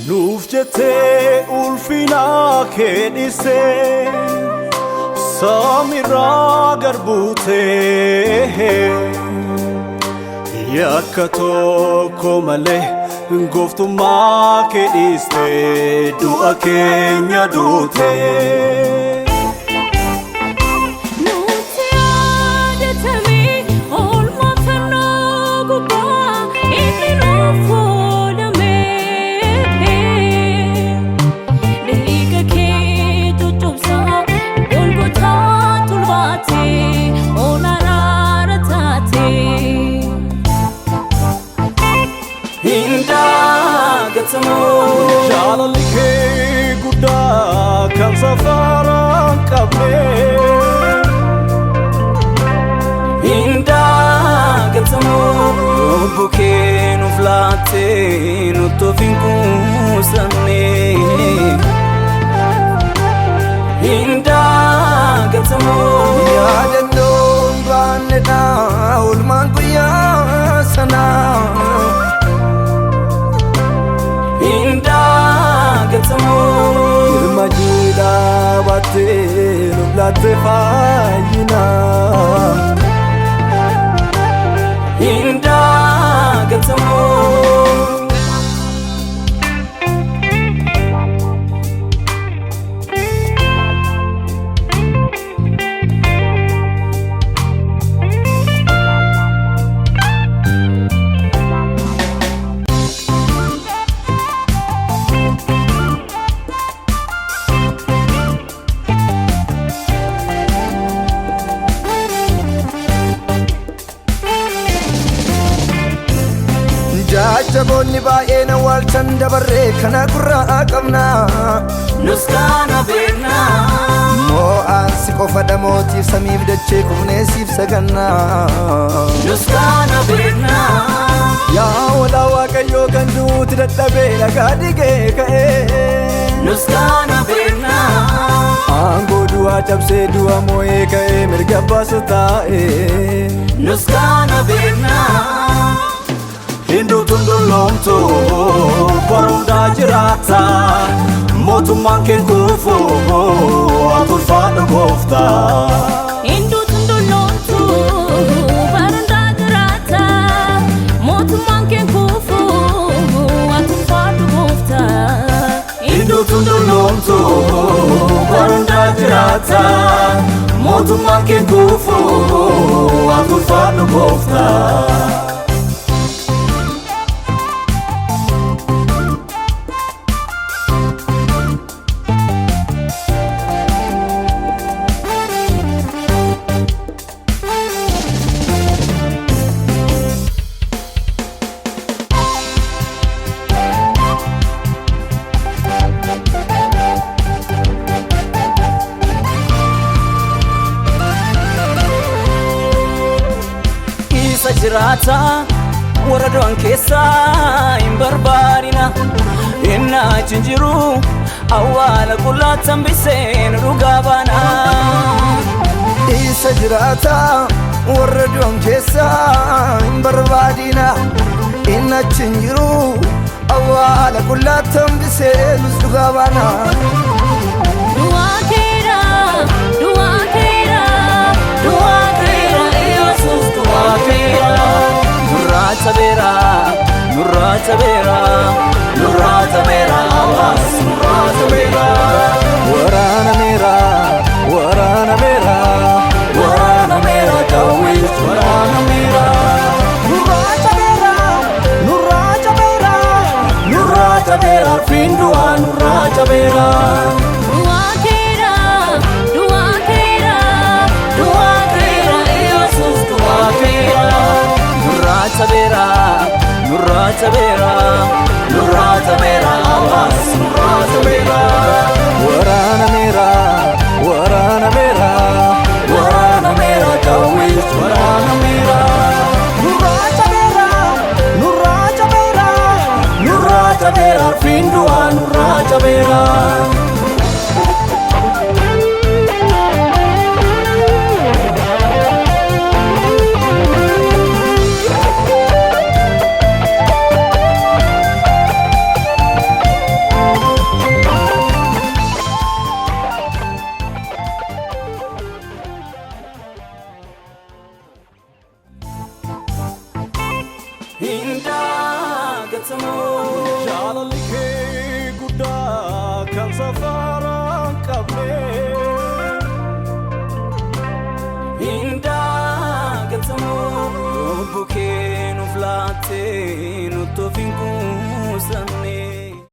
Nufjete ulfina kedise samira garbute yakato komale ngoftu ma kediste dua kenya dute Jalalike guda kan safaran kabne Inda gatamo buke nu flate nu tofinku sanne Inda gatamo ya dendo baneda ulman kuya sana Irmajida bate nublate fayina Inda gatamo Jabonni baay'eena waalchan dabarree kana gurraa qabna Nuskaana beekna Moo'aan si qofa damootiif samiif dachee kufneesiif saganna Nuskaana beekna Yaa walaa waaqayyoo ganduuti dadhabee dhagaa dhigee ka'ee Nuskaana beekna Aangoo du'aa cabsee du'a moo'ee ka'ee mirga baasu taa'ee Nuskaana beekna Hindu tundulomto barunda jirata motumman ke kufu atulfadu gofta Hindu tundulomto barunda jirata motumman ke kufu atulfadu gofta Hindu tundulomto barunda jirata motumman ke kufu atulfadu gofta Jirata waradoon keessa hin barbaadina Inna chinjiru awwaala qullaatan biseen dhugaa baana Isa jirata waradoon keessa hin barbaadina Inna chinjiru awwaala qullaatan biseen dhugaa baana Dua kera Yesus dua kera Nurra tabera awas nurra tabera Warana mera kawis warana mera Nurra tabera findua nurra tabera nurraa cabeera. Jaalalli kee guddaa kan safar